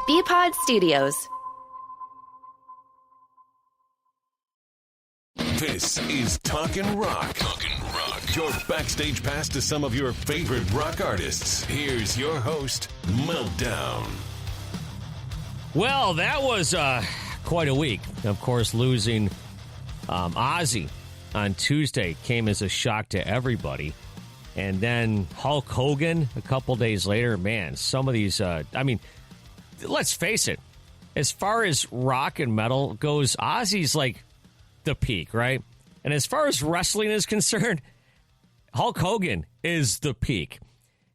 B-Pod Studios. This is Talkin' Rock. Talkin' Rock. Your backstage pass to some of your favorite rock artists. Here's your host, Meltdown. Well, that was quite a week. Of course, losing Ozzy on Tuesday came as a shock to everybody. And then Hulk Hogan a couple days later. Man, some of these, let's face it. As far as rock and metal goes, Ozzy's like the peak, right? And as far as wrestling is concerned, Hulk Hogan is the peak.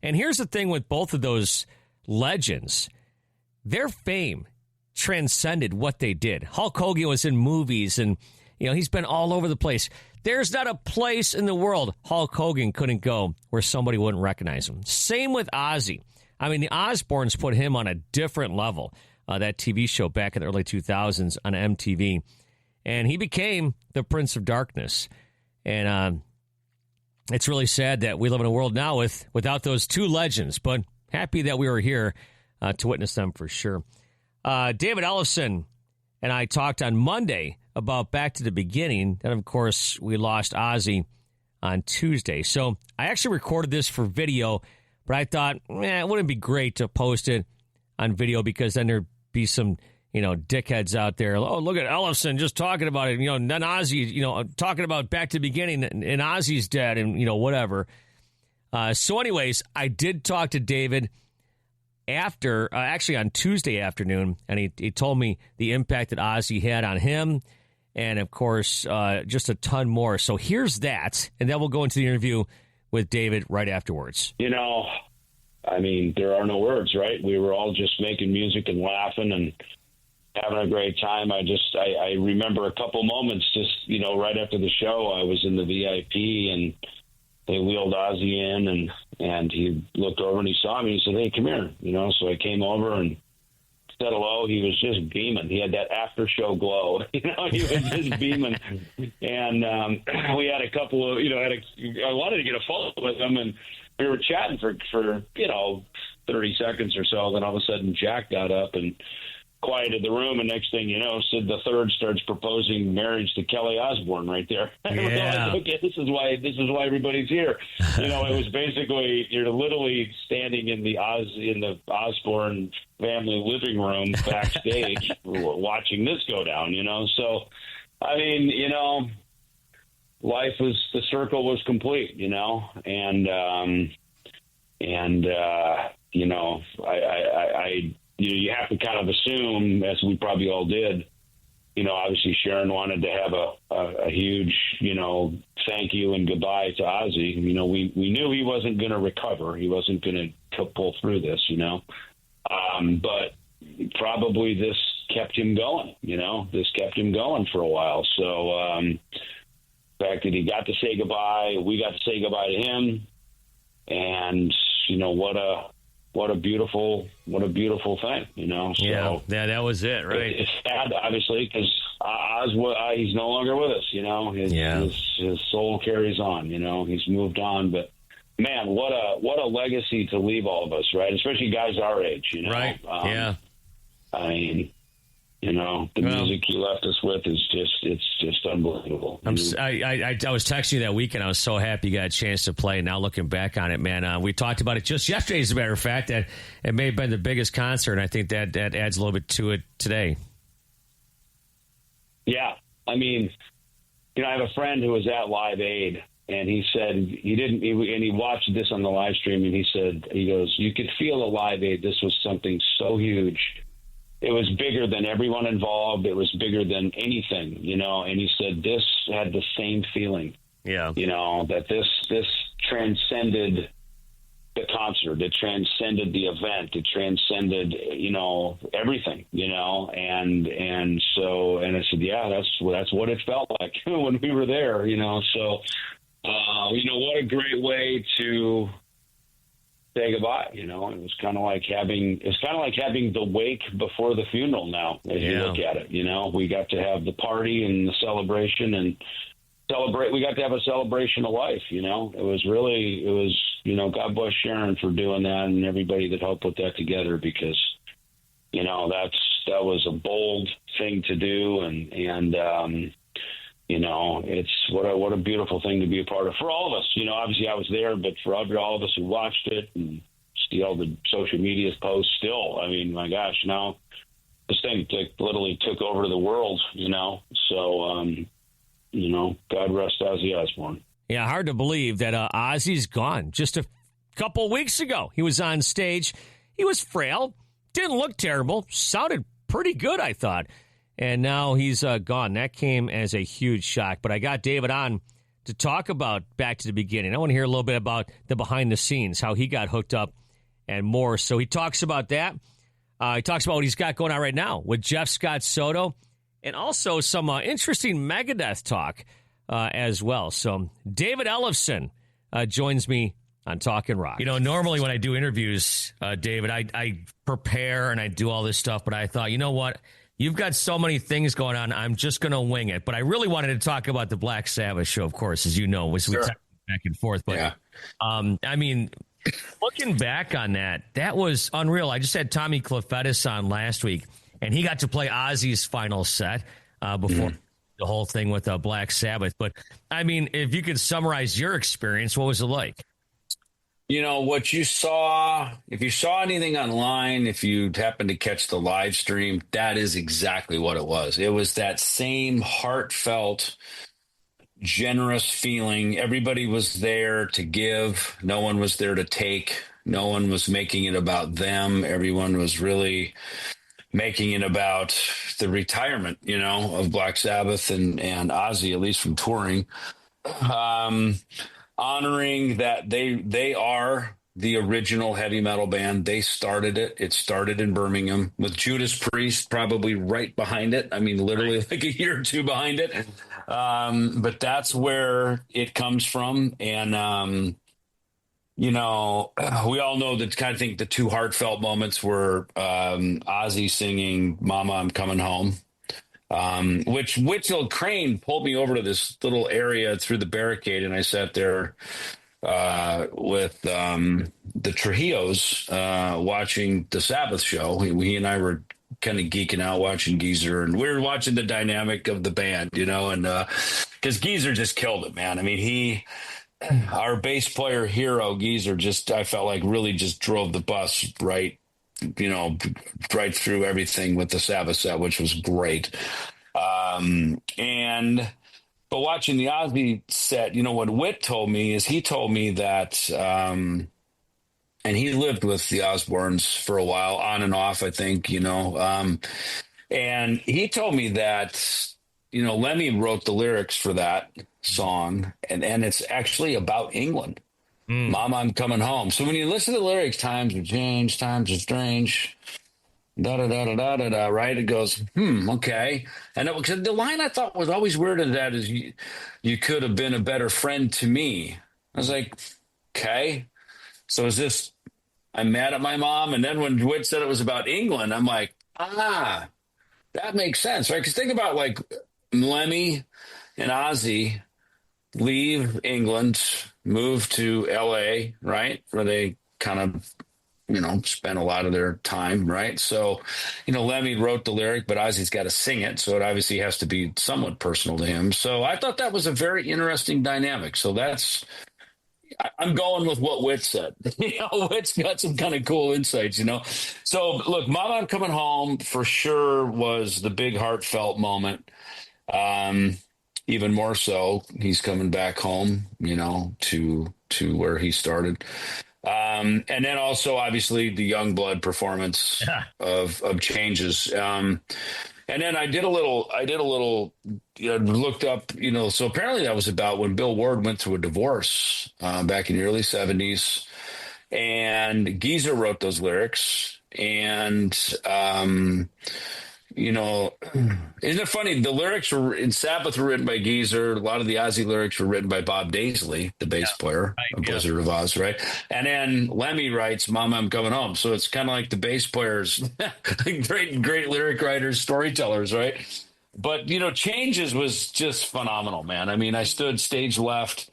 And here's the thing with both of those legends. Their fame transcended what they did. Hulk Hogan was in movies and, he's been all over the place. There's not a place in the world Hulk Hogan couldn't go where somebody wouldn't recognize him. Same with Ozzy. I mean, the Osbournes put him on a different level. That TV show back in the early 2000s on MTV. And he became the Prince of Darkness. And it's really sad that we live in a world now without those two legends. But happy that we were here to witness them for sure. David Ellefson and I talked on Monday about Back to the Beginning. And, of course, we lost Ozzy on Tuesday. So I actually recorded this for video, but I thought, it wouldn't be great to post it on video because then there'd be some, dickheads out there. Oh, look at Ellefson just talking about it. Then Ozzy, talking about Back to the Beginning and Ozzy's dead and, whatever. So anyways, I did talk to David after, actually on Tuesday afternoon, and he told me the impact that Ozzy had on him. And, of course, just a ton more. So here's that, and then we'll go into the interview with David right afterwards. There are no words, right? We were all just making music and laughing and having a great time. I remember a couple moments just, right after the show, I was in the VIP, and they wheeled Ozzy in, and he looked over and he saw me. He said, "Hey, come here." So I came over and said hello. He was just beaming. He had that after show glow. He was just beaming. And we had a couple of, I wanted to get a photo with him, and we were chatting for 30 seconds or so. Then all of a sudden Jack got up and quieted the room, and next thing you know, Sid the Third starts proposing marriage to Kelly Osbourne right there. Yeah. Okay, this is why everybody's here. It was basically you're literally standing in the Osbourne family living room backstage watching this go down. So life was, the circle was complete. You have to kind of assume, as we probably all did, obviously Sharon wanted to have a huge, thank you and goodbye to Ozzy. We knew he wasn't going to recover. He wasn't going to pull through this, but probably this kept him going, this kept him going for a while. So the fact that he got to say goodbye, we got to say goodbye to him. And, what a beautiful thing, So, yeah, that was it, right? It's sad, obviously, because he's no longer with us. His soul carries on. He's moved on. But man, what a legacy to leave all of us, right? Especially guys our age. Right? Yeah. The music he left us with is just unbelievable. I was texting you that weekend. I was so happy you got a chance to play. Now looking back on it, man, we talked about it just yesterday, as a matter of fact, that it may have been the biggest concert, and I think that adds a little bit to it today. Yeah. I have a friend who was at Live Aid, and he said he watched this on the live stream, and he goes, you could feel at Live Aid this was something so huge. It was bigger than everyone involved. It was bigger than anything, and he said this had the same feeling. Yeah. That this transcended the concert. It transcended the event. It transcended, everything, and so, and I said, yeah, that's what it felt like when we were there, so, what a great way to say goodbye. It was kind of like having the wake before the funeral now, as you look at it. We got to have the party and the celebration and celebrate. We got to have a celebration of life. It was God bless Sharon for doing that and everybody that helped put that together, because that was a bold thing to do, and it's what a beautiful thing to be a part of for all of us. Obviously I was there, but for all of us who watched it and see all the social media posts still, I mean, my gosh, now this thing literally took over the world, so, God rest Ozzy Osbourne. Yeah, hard to believe that Ozzy's gone. Just a couple weeks ago, he was on stage. He was frail, didn't look terrible, sounded pretty good, I thought. And now he's gone. That came as a huge shock. But I got David on to talk about back to the beginning. I want to hear a little bit about the behind the scenes, how he got hooked up and more. So he talks about that. He talks about what he's got going on right now with Jeff Scott Soto, and also some interesting Megadeth talk as well. So David Ellefson joins me on Talkin' Rock. Normally when I do interviews, David, I prepare and I do all this stuff, but I thought, you know what? You've got so many things going on. I'm just going to wing it. But I really wanted to talk about the Black Sabbath show, of course, as you know, which we talked back and forth. But yeah. I mean, looking back on that was unreal. I just had Tommy Clufetis on last week, and he got to play Ozzy's final set before the whole thing with Black Sabbath. But, I mean, if you could summarize your experience, what was it like? What you saw, if you saw anything online, if you happened to catch the live stream, that is exactly what it was. It was that same heartfelt, generous feeling. Everybody was there to give. No one was there to take. No one was making it about them. Everyone was really making it about the retirement, of Black Sabbath and Ozzy, at least from touring. Honoring that they are the original heavy metal band. They started it. It started in Birmingham with Judas Priest probably right behind it. I mean, literally like a year or two behind it. But that's where it comes from. And, we all know that kind of think the two heartfelt moments were Ozzy singing Mama, I'm Coming Home. Which Whitfield Crane pulled me over to this little area through the barricade, and I sat there with the Trujillos watching the Sabbath show. He and I were kind of geeking out watching Geezer, and we were watching the dynamic of the band, and because Geezer just killed it, man. I mean, our bass player hero, Geezer, I felt like really just drove the bus right through everything with the Sabbath set, which was great. But watching the Ozzy set, what Whit told me is he told me that, and he lived with the Osbournes for a while, on and off, I think, and he told me that, Lemmy wrote the lyrics for that song, and it's actually about England. Mama, I'm coming home. So when you listen to the lyrics, times have changed, times are strange, da-da-da-da-da-da-da, right? It goes, okay. And the line I thought was always weird in that is, you could have been a better friend to me. I was like, okay. So is this, I'm mad at my mom? And then when Dwight said it was about England, I'm like, that makes sense, right? Because think about like Lemmy and Ozzy leave England, move to L.A., right, where they kind of, spend a lot of their time, right? So, Lemmy wrote the lyric, but Ozzy's got to sing it, so it obviously has to be somewhat personal to him. So I thought that was a very interesting dynamic. So I'm going with what Whit said. Whit's got some kind of cool insights, So, look, Mama, I'm Coming Home for sure was the big heartfelt moment. Even more so, he's coming back home, to where he started. And then also, obviously, the Youngblood performance of Changes. And then I did a little, looked up, so apparently that was about when Bill Ward went through a divorce back in the early 70s. And Geezer wrote those lyrics. And, isn't it funny? The lyrics were in Sabbath were written by Geezer. A lot of the Ozzy lyrics were written by Bob Daisley, the bass player of Blizzard of Oz, right? And then Lemmy writes, Mama, I'm Coming Home. So it's kind of like the bass players, great lyric writers, storytellers, right? But, Changes was just phenomenal, man. I mean, I stood stage left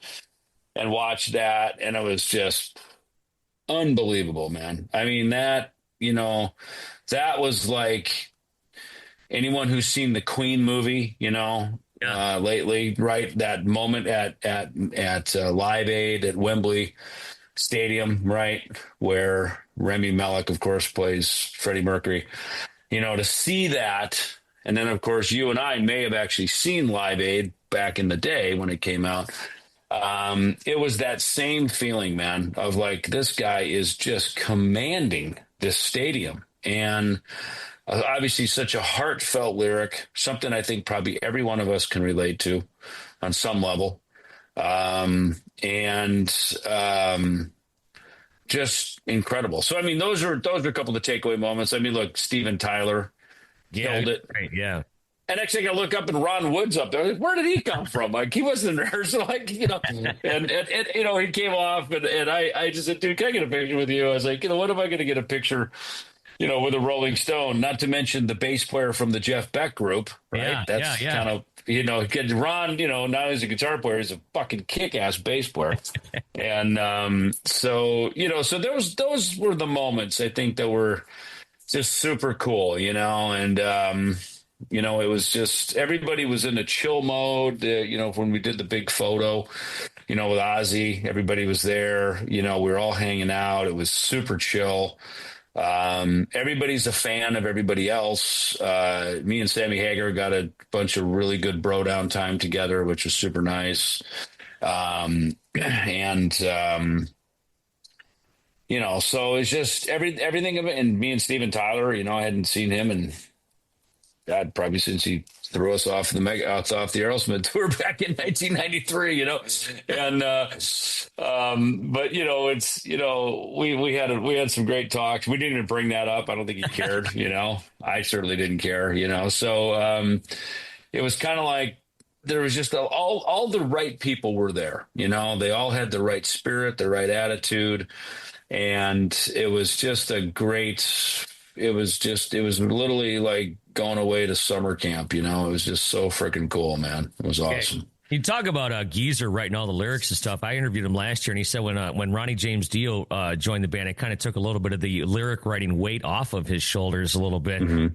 and watched that, and it was just unbelievable, man. I mean, that that was like anyone who's seen the Queen movie, lately, right? That moment at Live Aid at Wembley Stadium, right, where Remy Malek, of course, plays Freddie Mercury. To see that, and then of course you and I may have actually seen Live Aid back in the day when it came out. It was that same feeling, man, of like this guy is just commanding this stadium, and obviously such a heartfelt lyric, something I think probably every one of us can relate to on some level. And just incredible. So, I mean, those are a couple of the takeaway moments. I mean, look, Steven Tyler killed it. Right, yeah. And next thing I look up and Ron Wood's up there. Like, where did he come from? Like, he wasn't there. So, like, and he came off and I just said, dude, can I get a picture with you? I was like, what am I going to get a picture, with a Rolling Stone? Not to mention the bass player from the Jeff Beck group, right? Yeah, That's kind of, Ron, not only as a guitar player, he's a fucking kick-ass bass player. And so those were the moments I think that were just super cool, and it was just everybody was in a chill mode. When we did the big photo, with Ozzy, everybody was there. We were all hanging out. It was super chill. Everybody's a fan of everybody else. Me and Sammy Hagar got a bunch of really good bro down time together, which was super nice. So it's just everything of it. And me and Steven Tyler, I hadn't seen him in God, probably since he threw us off the Aerosmith tour back in 1993, and but it's we had some great talks. We didn't even bring that up. I don't think he cared. I certainly didn't care. So it was kind of like there was just all the right people were there. They all had the right spirit, the right attitude, and it was just a great. It was literally like going away to summer camp. It was just so freaking cool, man. It was awesome. You talk about Geezer writing all the lyrics and stuff. I interviewed him last year, and he said when Ronnie James Dio joined the band, it kind of took a little bit of the lyric writing weight off of his shoulders a little bit. Mm-hmm.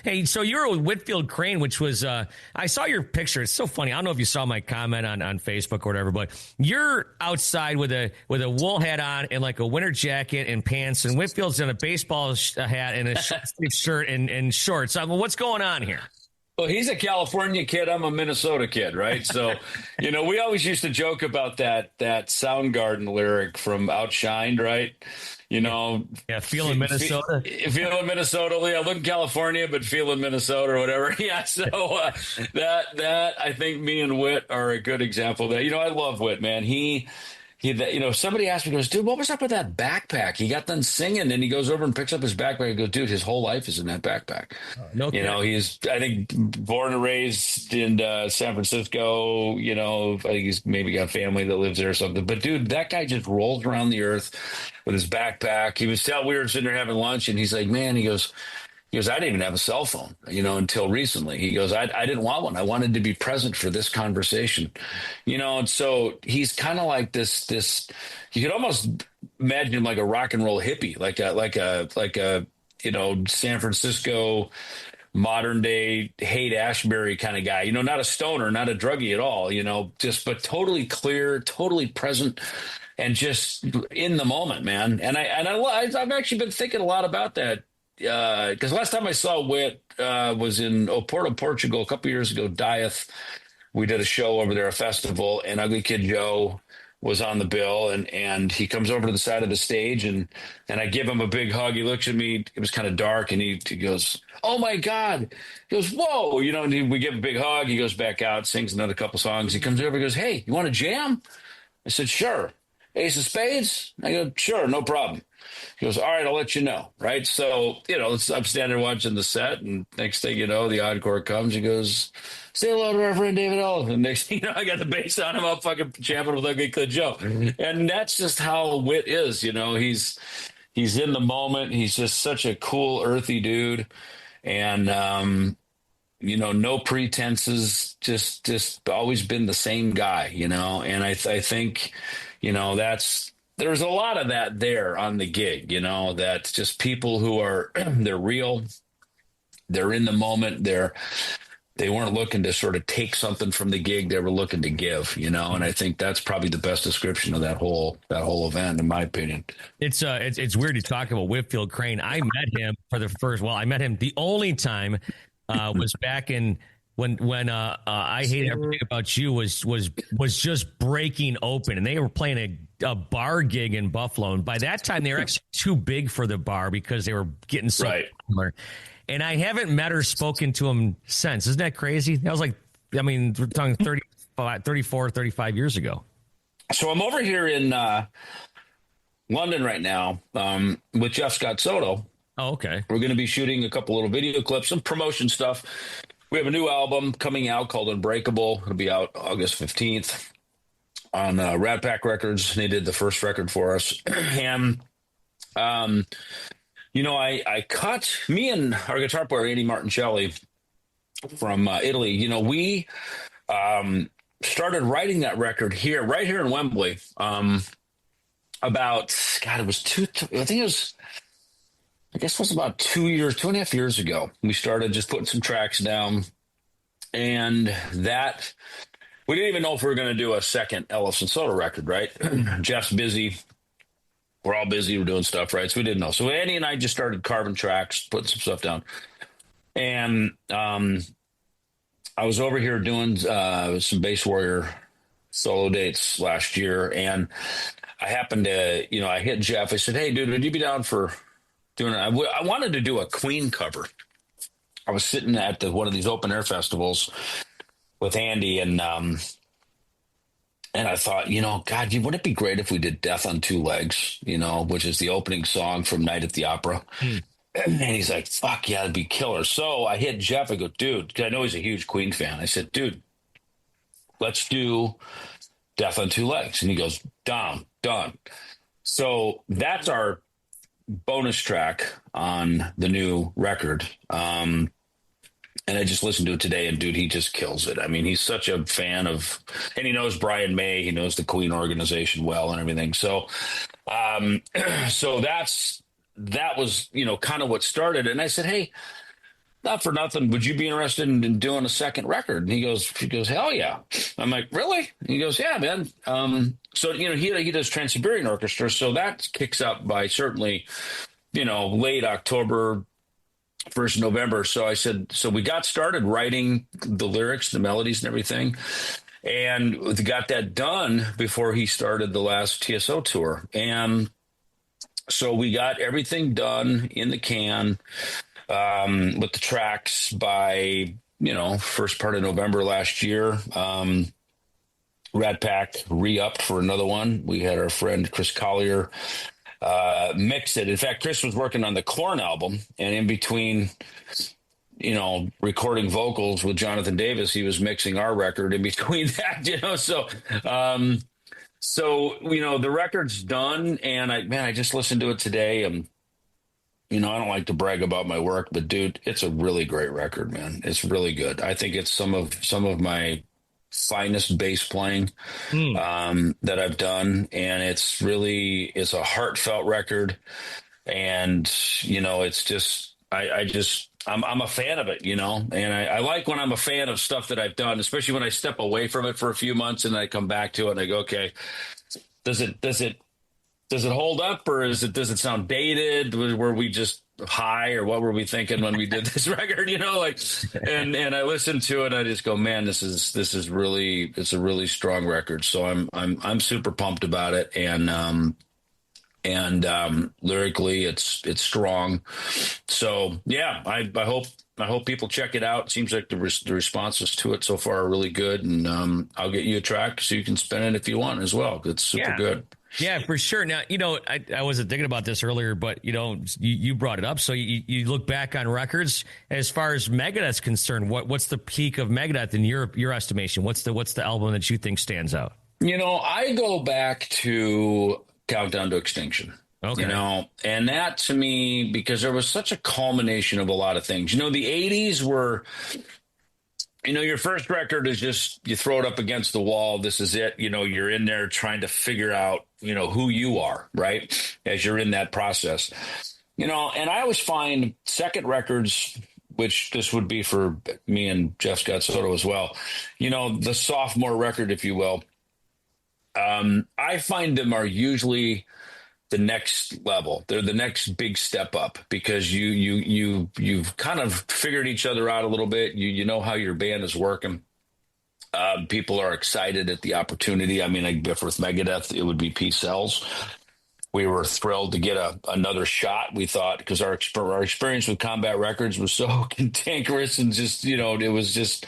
Hey, so you were with Whitfield Crane, which was, I saw your picture. It's so funny. I don't know if you saw my comment on Facebook or whatever, but you're outside with a wool hat on and like a winter jacket and pants, and Whitfield's in a baseball hat and a shirt and shorts. What's going on here? Well, he's a California kid. I'm a Minnesota kid, right? So, we always used to joke about that Soundgarden lyric from Outshined, right? Feeling Minnesota. Feeling Minnesota. Yeah, look in California, but feeling Minnesota or whatever. Yeah, so that I think me and Whit are a good example of that. I love Whit, man. He somebody asked me, goes, dude, what was up with that backpack? He got done singing and he goes over and picks up his backpack and goes, dude, his whole life is in that backpack. No kidding. He's, I think, born and raised in San Francisco. I think he's maybe got family that lives there or something. But dude, that guy just rolls around the earth with his backpack. We were sitting there having lunch and he's like, man, he goes, I didn't even have a cell phone, until recently. He goes, I didn't want one. I wanted to be present for this conversation, and so he's kind of like this, you could almost imagine him like a rock and roll hippie, like a San Francisco modern day Haight-Ashbury kind of guy, not a stoner, not a druggie at all, but totally clear, totally present, and just in the moment, man. And I've actually been thinking a lot about that. Because last time I saw Whit was in Oporto, Portugal, a couple years ago, Dieth. We did a show over there, a festival, and Ugly Kid Joe was on the bill, and he comes over to the side of the stage, and I give him a big hug. He looks at me. It was kind of dark, and he goes, "Oh my God!" He goes, "Whoa!" And we give him a big hug. He goes back out, sings another couple songs. He comes over, and goes, "Hey, you want to jam?" I said, "Sure." Ace of Spades? I go, "Sure, no problem." He goes, "All right, I'll let you know." Right. So, I'm standing there watching the set, and next thing you know, the encore comes. He goes, "Say hello to our friend David Ellefson." And next thing you know, I got the bass on him. I'm fucking jamming with Ugly Kid Joe. And that's just how Whit is. He's in the moment. He's just such a cool, earthy dude. And, no pretenses, just always been the same guy, and I think, there's a lot of that there on the gig, that's just people who are, they're real. They're in the moment. They weren't looking to sort of take something from the gig. They were looking to give, and I think that's probably the best description of that whole event, in my opinion. It's weird to talk about Whitfield Crane. I met him I met him the only time was back in when I Hate Everything About You was just breaking open, and they were playing a bar gig in Buffalo, and by that time they were actually too big for the bar because they were getting so popular. And I haven't met or spoken to him since. Isn't that crazy? That was we're talking 34, 35 years ago. So I'm over here in London right now with Jeff Scott Soto. Oh, okay. We're going to be shooting a couple little video clips, some promotion stuff. We have a new album coming out called Unbreakable. It'll be out August 15th on Rat Pack Records. They did the first record for us. And I cut, me and our guitar player, Andy Martincelli from Italy, we started writing that record right here in Wembley about, God, it was I guess it was about 2.5 years ago. We started just putting some tracks down, and that, we didn't even know if we were going to do a second Ellefson Soto record, right? Jeff's busy. We're all busy. We're doing stuff, right? So we didn't know. So Andy and I just started carving tracks, putting some stuff down. And I was over here doing some Bass Warrior solo dates last year. And I happened to, I hit Jeff. I said, hey, dude, would you be down for doing it? I wanted to do a Queen cover. I was sitting at one of these open air festivals with Andy, and I thought, God, wouldn't it be great if we did Death on Two Legs, which is the opening song from Night at the Opera. And he's like, fuck yeah, it'd be killer. So I hit Jeff. I go, dude, 'cause I know he's a huge Queen fan. I said, dude, let's do Death on Two Legs. And he goes, done. So that's our bonus track on the new record. And I just listened to it today, and dude, he just kills it. I mean, he's such a fan of, and he knows Brian May, he knows the Queen organization well and everything. So, so that was, kind of what started. And I said, hey, not for nothing, would you be interested in doing a second record? And he goes, hell yeah. I'm like, really? And he goes, yeah, man. So, he does Trans-Siberian Orchestra. So that kicks up by certainly, late October, 1st November. So I said, so we got started writing the lyrics, the melodies and everything. And we got that done before he started the last TSO tour. And so we got everything done in the can with the tracks by, first part of November last year. Rat Pack re-upped for another one. We had our friend Chris Collier mix it. In fact, Chris was working on the Korn album, and in between, recording vocals with Jonathan Davis, he was mixing our record in between that, so, the record's done, and I just listened to it today, and, I don't like to brag about my work, but dude, it's a really great record, man. It's really good. I think it's some of my finest bass playing that I've done, and it's a heartfelt record, and it's just I'm a fan of it, and I like when I'm a fan of stuff that I've done, especially when I step away from it for a few months and I come back to it and I go, okay, does it hold up, or does it sound dated? Were we just high, or what were we thinking when we did this record? And I listened to it. I just go, man, this is really, it's a really strong record. So I'm super pumped about it. And lyrically it's strong. So yeah, I hope people check it out. It seems like the responses to it so far are really good. And I'll get you a track so you can spin it if you want as well. It's super good. Yeah, for sure. Now, I wasn't thinking about this earlier, but, you brought it up. So you look back on records as far as Megadeth's concerned. What's the peak of Megadeth in your estimation? What's the album that you think stands out? I go back to Countdown to Extinction. Okay. And that to me, because there was such a culmination of a lot of things. The 80s were, your first record is just, you throw it up against the wall. This is it. You're in there trying to figure out who you are, right? As you're in that process, and I always find second records, which this would be for me and Jeff Scott Soto as well, the sophomore record, if you will. I find them are usually the next level. They're the next big step up because you've kind of figured each other out a little bit. You know how your band is working. People are excited at the opportunity. I mean, if with Megadeth, it would be Peace Sells. We were thrilled to get another shot. We thought, because our experience with Combat Records was so cantankerous and just, it was just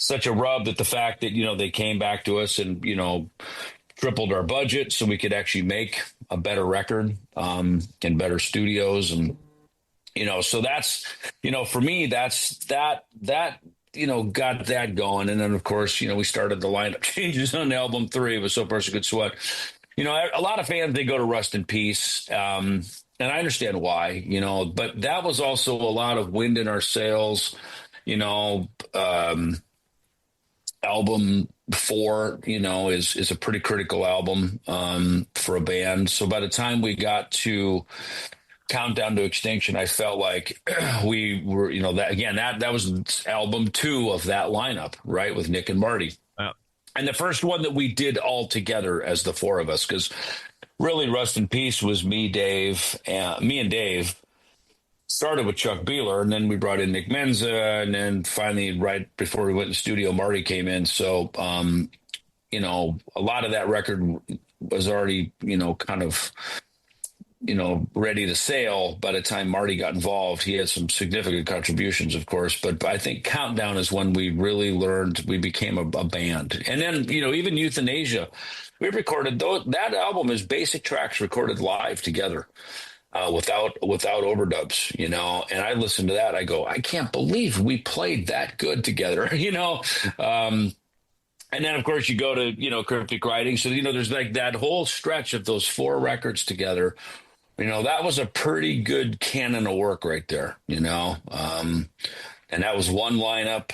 such a rub that the fact that, they came back to us and, tripled our budget so we could actually make a better record in better studios. And, so that's, for me, that's that got that going. And then, of course, we started the lineup changes on album 3. It was So Far So Good Sweat. A lot of fans, they go to Rust in Peace. And I understand why, but that was also a lot of wind in our sails, album 4, is a pretty critical album for a band. So by the time we got to Countdown to Extinction, I felt like we were, that was album 2 of that lineup, right, with Nick and Marty. And the first one that we did all together as the 4 of us, because really Rust in Peace was me and Dave. Started with Chuck Beeler, and then we brought in Nick Menza, and then finally, right before we went in the studio, Marty came in. So, a lot of that record was already, kind of, ready to sail by the time Marty got involved. He had some significant contributions, of course, but I think Countdown is when we really learned, we became a band. And then, even Euthanasia, we recorded, that album is basic tracks recorded live together. Without overdubs, and I listen to that. I go, I can't believe we played that good together, and then of course you go to, Cryptic Writing. So, there's like that whole stretch of those 4 records together. That was a pretty good canon of work right there, and that was one lineup,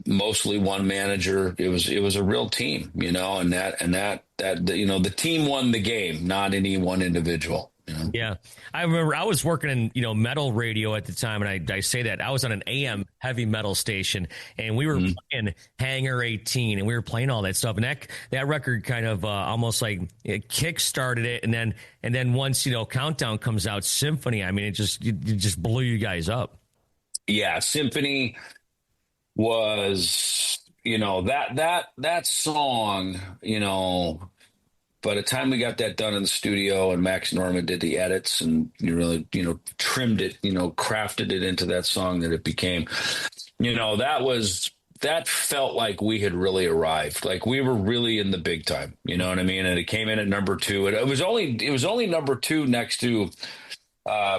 mostly one manager. It was a real team, and that the team won the game, not any one individual. Yeah. I remember I was working in, metal radio at the time, and I say that I was on an AM heavy metal station, and we were playing Hangar 18, and we were playing all that stuff. And that record kind of almost like it kick-started it. And then once, Countdown comes out, Symphony, I mean, it just blew you guys up. Yeah. Symphony was, that song, by the time we got that done in the studio and Max Norman did the edits and really, trimmed it, crafted it into that song that it became, that felt like we had really arrived. Like we were really in the big time, you know what I mean? And it came in at number 2. It was only number 2 next to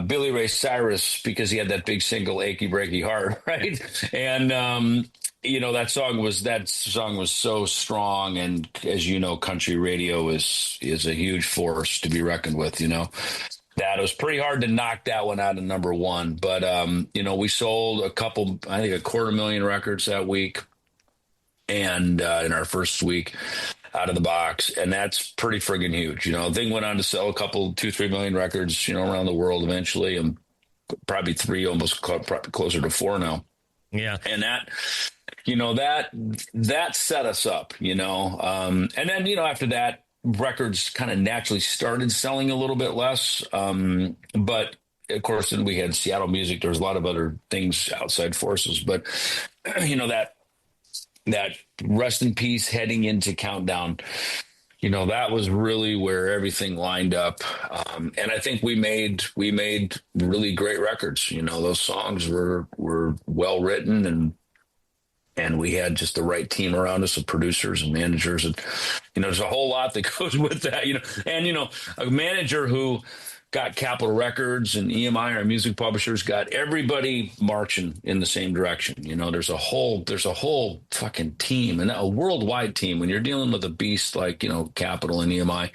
Billy Ray Cyrus because he had that big single Achy Breaky Heart, right? And that song was so strong, and as you know, country radio is a huge force to be reckoned with. That it was pretty hard to knock that one out of number 1, but we sold I think 250,000 records that week, and in our first week out of the box, and that's pretty friggin' huge. The thing went on to sell 2-3 million records, around the world eventually, and probably 3, almost probably closer to 4 now. Yeah, and that. That set us up, and then, after that, records kind of naturally started selling a little bit less. But of course, then we had Seattle music. There was a lot of other things, outside forces, but that Rust in Peace heading into Countdown, that was really where everything lined up. And I think we made really great records. Those songs were well written, and we had just the right team around us of producers and managers. And, there's a whole lot that goes with that, and, a manager who got Capitol Records and EMI, our music publishers, got everybody marching in the same direction. There's a whole fucking team, and a worldwide team. When you're dealing with a beast like, Capitol and EMI,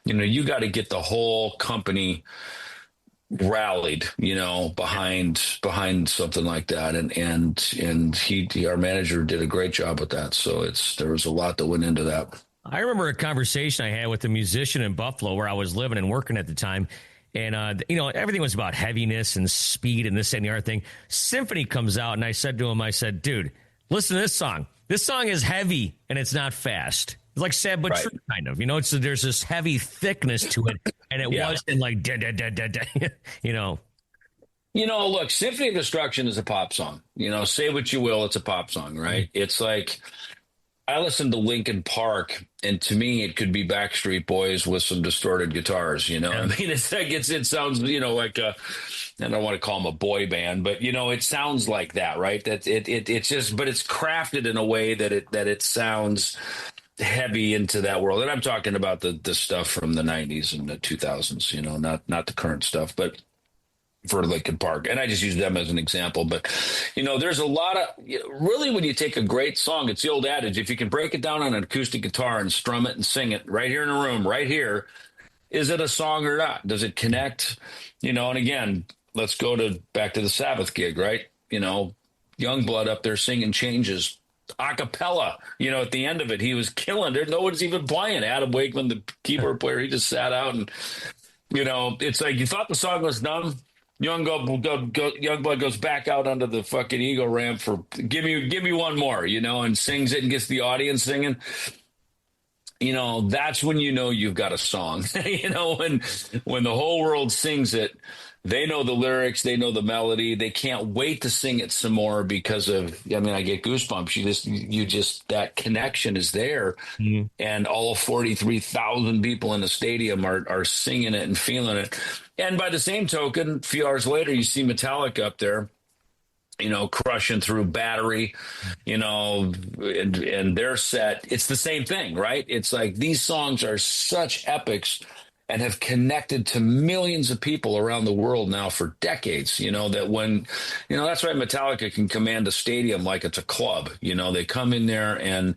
you got to get the whole company rallied, behind something like that. And our manager did a great job with that. So there was a lot that went into that. I remember a conversation I had with a musician in Buffalo where I was living and working at the time. And, everything was about heaviness and speed and this and the other thing. Symphony comes out, and I said to him, dude, listen to this song. This song is heavy, and it's not fast. It's like Sad But True, kind of. There's this heavy thickness to it, and it wasn't like, Look, Symphony of Destruction is a pop song. Say what you will, it's a pop song, right? It's like, I listened to Linkin Park, and to me, it could be Backstreet Boys with some distorted guitars. I mean, it's like it sounds, like I don't want to call them a boy band, but it sounds like that, right? That it's just, but it's crafted in a way that it sounds heavy into that world. And I'm talking about the stuff from the '90s and the 2000s. Not the current stuff, but for Linkin Park. And I just use them as an example. But, there's a lot of, really, when you take a great song, it's the old adage, if you can break it down on an acoustic guitar and strum it and sing it right here in a room, right here, is it a song or not? Does it connect? And again, let's go back to the Sabbath gig, right? Youngblood up there singing Changes. A cappella, at the end of it, he was killing it. No one's even playing. Adam Wakeman, the keyboard player, he just sat out and, it's like you thought the song was done. Youngblood goes back out onto the fucking ego ramp for give me one more, and sings it and gets the audience singing. That's when you've got a song. When the whole world sings it, they know the lyrics, they know the melody, they can't wait to sing it some more because of. I mean, I get goosebumps. You just that connection is there, and all 43,000 people in the stadium are singing it and feeling it. And by the same token, a few hours later, you see Metallica up there, crushing through Battery, and their set. It's the same thing, right? It's like these songs are such epics and have connected to millions of people around the world now for decades, that when, that's why Metallica can command a stadium like it's a club. They come in there and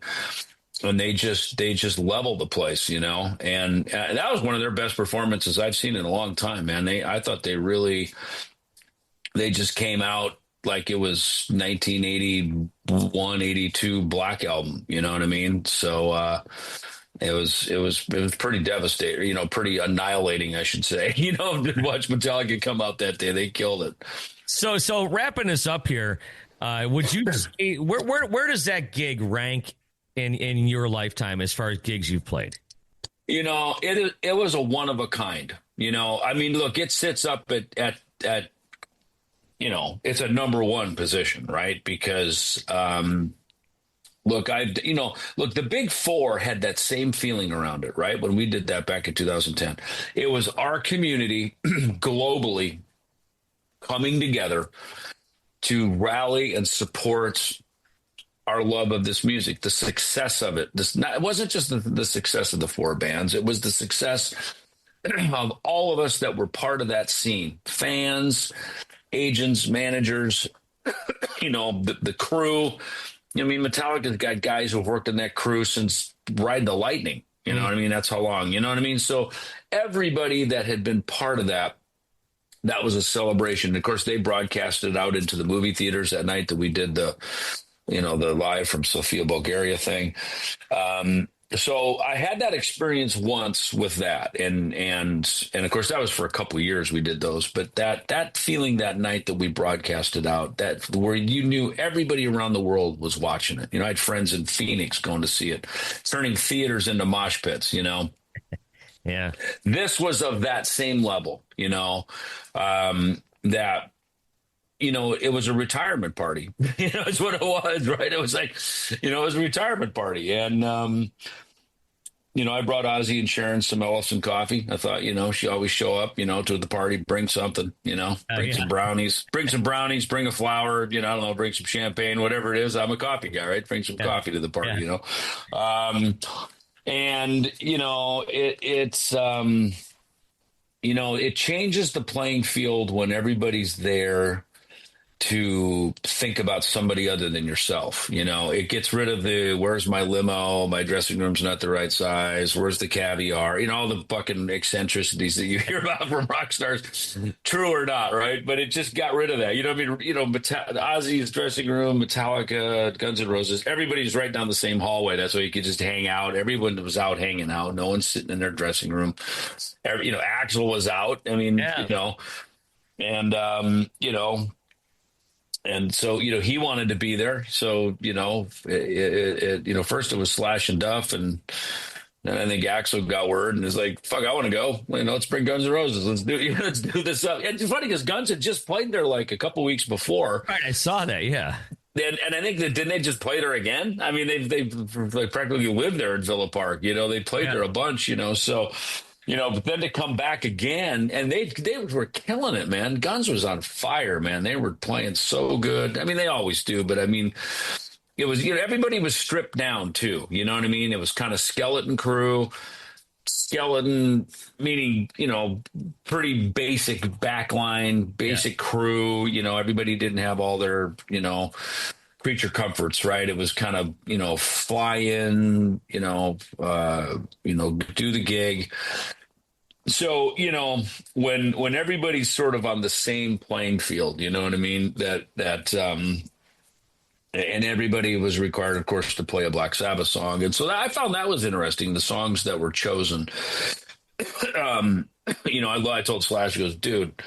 they just level the place, and that was one of their best performances I've seen in a long time, man. I thought they just came out like it was 1981, 82 Black Album. You know what I mean? So, it was pretty devastating, pretty annihilating, I should say, to watch Metallica come out that day. They killed it. So wrapping this up here, would you say, where does that gig rank in your lifetime as far as gigs you've played? It was a one of a kind. I mean, look, it sits up at it's a number one position, right? Because look, the Big Four had that same feeling around it, right? When we did that back in 2010, it was our community globally coming together to rally and support our love of this music, the success of it. It wasn't just the success of the four bands. It was the success of all of us that were part of that scene. Fans, agents, managers, the crew. I mean, Metallica's got guys who've worked in that crew since Ride the Lightning. You know what I mean? That's how long. You know what I mean? So everybody that had been part of that was a celebration. Of course, they broadcast it out into the movie theaters that night that we did the live from Sofia, Bulgaria thing. So I had that experience once with that. And of course that was for a couple of years we did those, but that feeling that night that we broadcasted out, that where you knew everybody around the world was watching it. I had friends in Phoenix going to see it, turning theaters into mosh pits, Yeah. This was of that same level, that, it was a retirement party. It's what it was, right? It was like, it was a retirement party. And, I brought Ozzy and Sharon some Ellefson coffee. I thought, she always show up, to the party, bring something, bring some brownies, bring a flower, I don't know, bring some champagne, whatever it is. I'm a coffee guy, right? Bring some coffee to the party, and, it changes the playing field when everybody's there to think about somebody other than yourself. You know, it gets rid of the, where's my limo? My dressing room's not the right size. Where's the caviar? You know, all the fucking eccentricities that you hear about from rock stars, true or not, right? But it just got rid of that. You know what I mean? You know, Ozzy's dressing room, Metallica, Guns N' Roses, everybody's right down the same hallway. That's why you could just hang out. Everyone was out hanging out. No one's sitting in their dressing room. You know, Axl was out. I mean, you know, and, you know, and so, you know, he wanted to be there. So, you know, you know, first it was Slash and Duff, and I think Axl got word and was like, fuck, I want to go. You know, let's bring Guns N' Roses. Let's do this up. And it's funny because Guns had just played there like a couple weeks before. Right, I saw that, yeah. And I think that, didn't they just play there again? I mean, they practically lived there in Villa Park. You know, they played there a bunch, you know, so... You know, but then to come back again, and they were killing it, man. Guns was on fire, man. They were playing so good. I mean, they always do, but I mean, it was, you know, everybody was stripped down too. You know what I mean? It was kind of skeleton crew. Skeleton meaning, you know, pretty basic backline, basic crew. You know, everybody didn't have all their, you know, creature comforts, right? It was kind of, you know, fly in, you know, do the gig. So, you know, when everybody's sort of on the same playing field, you know what I mean? And everybody was required, of course, to play a Black Sabbath song. And so I found that was interesting, the songs that were chosen. You know, I told Slash, he goes, dude,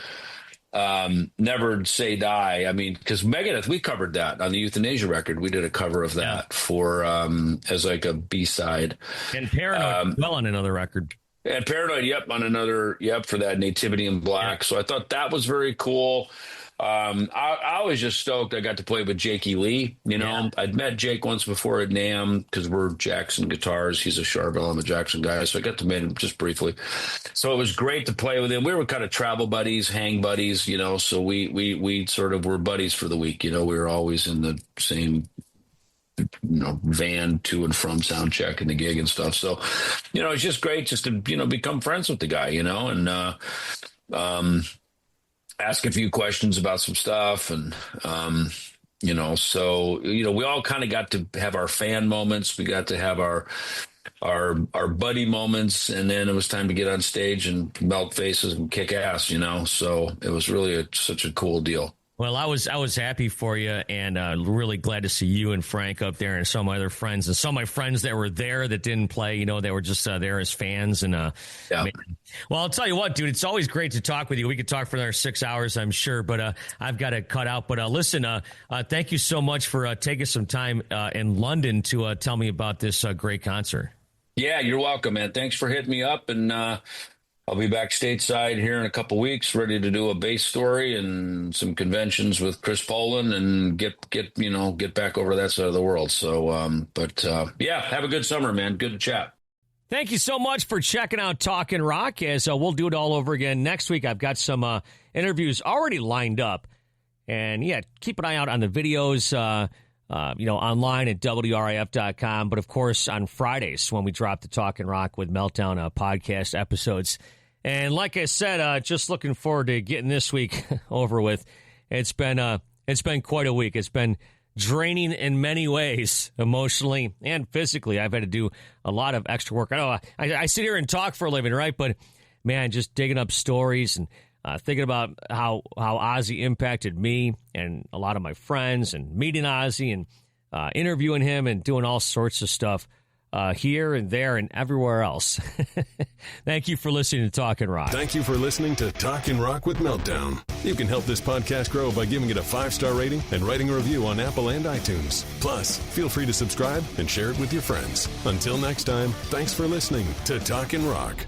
Never Say Die. I mean, because Megadeth, we covered that on the Euthanasia record. We did a cover of that for as like a B-side. And Paranoid well on another record. And Paranoid, on another, for that Nativity in Black. So I thought that was very cool. I was just stoked I got to play with Jakey Lee. You know, I'd met Jake once before at NAMM because we're Jackson Guitars. He's a Charvel. I'm a Jackson guy. So I got to meet him just briefly. So it was great to play with him. We were kind of travel buddies, hang buddies, you know, so we sort of were buddies for the week. You know, we were always in the same, you know, van to and from sound check and the gig and stuff. So, you know, it's just great just to, you know, become friends with the guy, you know, and, ask a few questions about some stuff. And, you know, so, you know, we all kind of got to have our fan moments. We got to have our buddy moments. And then it was time to get on stage and melt faces and kick ass, you know? So it was really such a cool deal. Well, I was happy for you, and really glad to see you and Frank up there, and some of my other friends, and some of my friends that were there that didn't play. You know, they were just there as fans. And well, I'll tell you what, dude, it's always great to talk with you. We could talk for another 6 hours, I'm sure, but I've got to cut out. But listen, thank you so much for taking some time in London to tell me about this great concert. Yeah, you're welcome, man. Thanks for hitting me up, and I'll be back stateside here in a couple weeks, ready to do a bass story and some conventions with Chris Poland and get back over that side of the world. So, have a good summer, man. Good to chat. Thank you so much for checking out Talkin' Rock, as we'll do it all over again next week. I've got some interviews already lined up, and keep an eye out on the videos, online at WRIF.com. But of course, on Fridays when we drop the Talkin' Rock with Meltdown podcast episodes. And like I said, just looking forward to getting this week over with. It's been quite a week. It's been draining in many ways, emotionally and physically. I've had to do a lot of extra work. I know I sit here and talk for a living, right? But man, just digging up stories and thinking about how Ozzy impacted me and a lot of my friends, and meeting Ozzy and interviewing him and doing all sorts of stuff. Here and there and everywhere else. Thank you for listening to Talkin' Rock. Thank you for listening to Talkin' Rock with Meltdown. You can help this podcast grow by giving it a 5-star rating and writing a review on Apple and iTunes. Plus, feel free to subscribe and share it with your friends. Until next time, thanks for listening to Talkin' Rock.